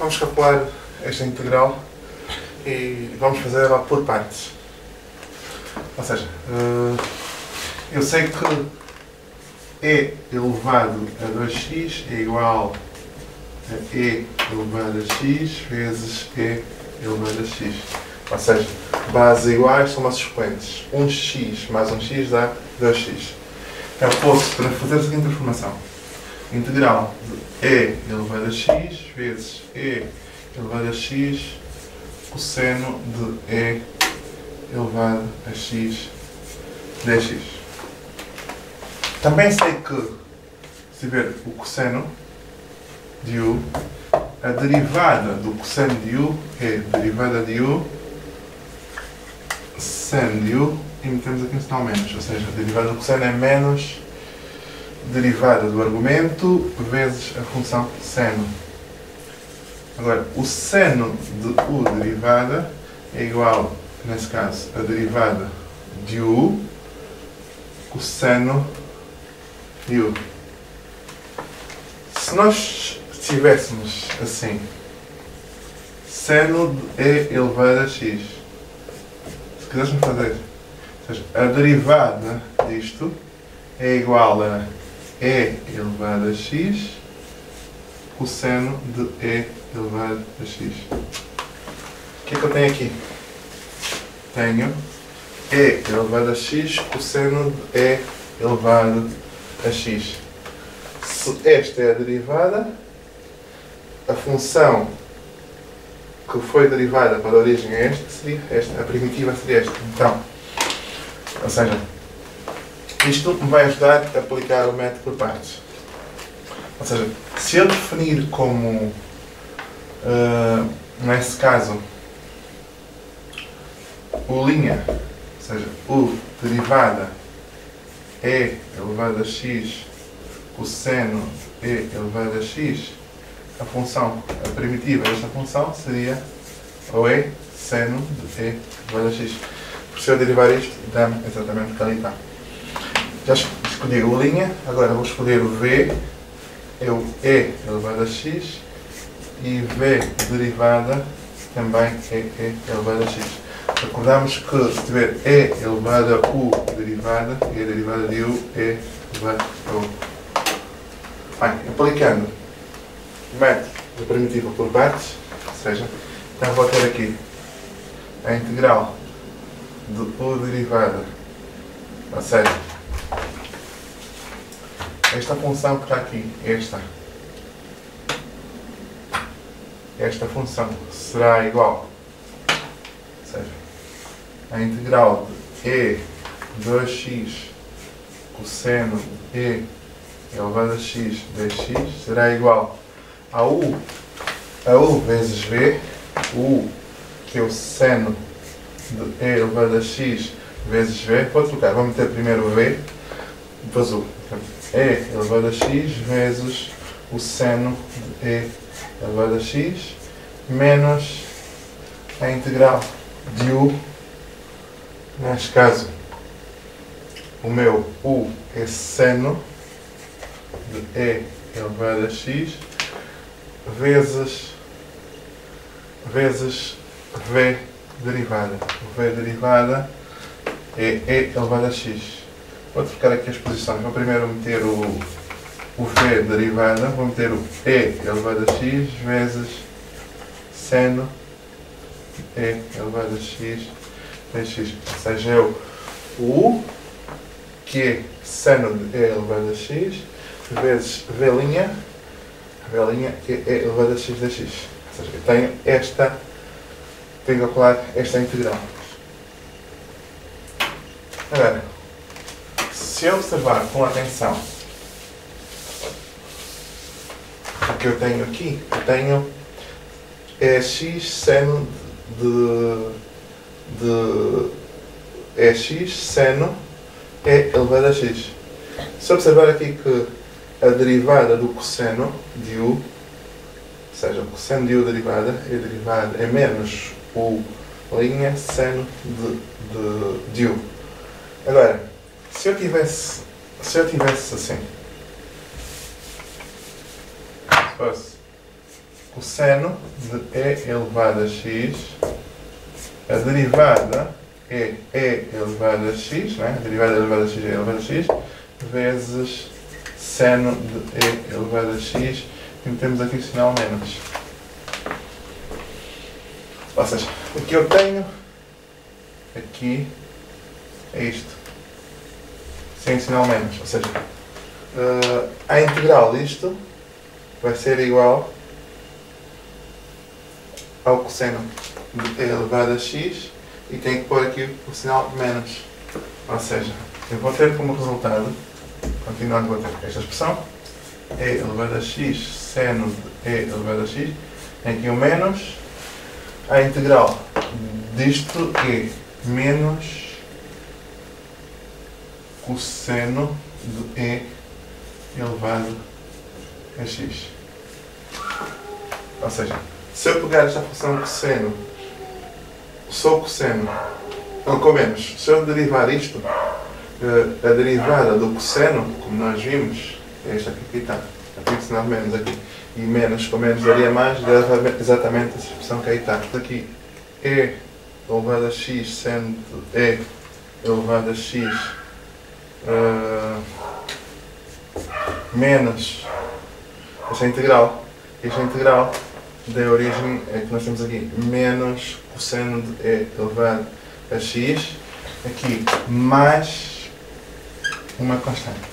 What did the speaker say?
vamos calcular esta integral e vamos fazer ela por partes. Ou seja, eu sei que e elevado a 2x é igual a e elevado a x vezes e elevado a x. Ou seja, bases iguais são nossos expoentes. 1x mais 1x dá 2x. Eu posso fazer a seguinte transformação. Integral de e elevado a x vezes e elevado a x cosseno de e elevado a x dx. Também sei que, se tiver o cosseno de u, a derivada do cosseno de u é derivada de u seno de u e metemos aqui um sinal menos, ou seja, a derivada do cosseno é menos derivada do argumento vezes a função seno. Agora, o seno de u derivada é igual, nesse caso, a derivada de u cosseno de u. Se nós tivéssemos assim, seno de e elevado a x, se quiséssemos fazer, ou seja, a derivada disto é igual a e elevado a x cosseno de e elevado a x. O que é que eu tenho aqui? Tenho e elevado a x cosseno de e elevado a x. Se esta é a derivada, a função que foi derivada para a origem é esta, seria esta, a primitiva seria esta. Então, ou seja, isto me vai ajudar a aplicar o método por partes. Ou seja, se eu definir como, nesse caso, u', ou seja, u derivada e elevado a x cosseno e elevado a x, a função, a primitiva desta função seria o e seno de e elevado a x. Por se eu derivar isto, dá-me exatamente o que ali está. Já escolhi o linha, agora vou escolher o v, é o e elevado a x, e v derivada também é e elevado a x. Recordamos que se tiver e elevado a u derivada, e a derivada de u é elevado a u. Bem, aplicando o método da primitiva por partes, ou seja, então vou ter aqui a integral de u derivada, ou seja, esta função que está aqui, esta função será igual, ou seja, a integral de e 2x cosseno de e elevado a x dx será igual a u vezes v, u que é o seno de e elevado a x vezes v, vou trocar, vou meter primeiro o v, depois o e elevado a x vezes o seno de e elevado a x menos a integral de u, neste caso o meu u é seno de e elevado a x vezes v derivada. O v derivada é e elevado a x. Vou trocar aqui as posições. Vou primeiro meter o v derivada, vou meter o e elevado a x vezes seno de e elevado a x dx. Ou seja, eu o u, que é seno de e elevado a x, vezes v', que é e elevado a x dx. Ou seja, eu tenho tenho que calcular esta integral. Agora, se eu observar com atenção o que eu tenho aqui, eu tenho x seno de x seno e elevado a x. Se observar aqui que a derivada do cosseno de u, ou seja, o cosseno de u derivada é menos u' seno de u. Agora, se eu tivesse assim, se fosse cosseno de e elevado a x, a derivada é e elevado a x, né? A derivada elevada a x é e elevado a x, vezes seno de e elevado a x, e metemos aqui o sinal menos. Ou seja, o que eu tenho aqui é isto, sem sinal menos. Ou seja, a integral disto vai ser igual ao cosseno de e elevado a x e tenho que pôr aqui o sinal menos. Ou seja, eu vou ter como resultado, continuando, vou ter esta expressão, e elevado a x, seno de e elevado a x, tem aqui o menos, a integral disto é menos cosseno de e elevado a x. Ou seja, se eu pegar esta função cosseno, só cosseno, não, com menos, se eu derivar isto, a derivada do cosseno, como nós vimos, é esta aqui que está. Aqui o sinal menos aqui. E menos com menos daria mais, dava exatamente a expressão que aí está. Aqui, e elevado a x, sendo e elevado a x menos esta integral. Esta integral da origem é que nós temos aqui menos cosseno de e elevado a x, aqui mais uma constante.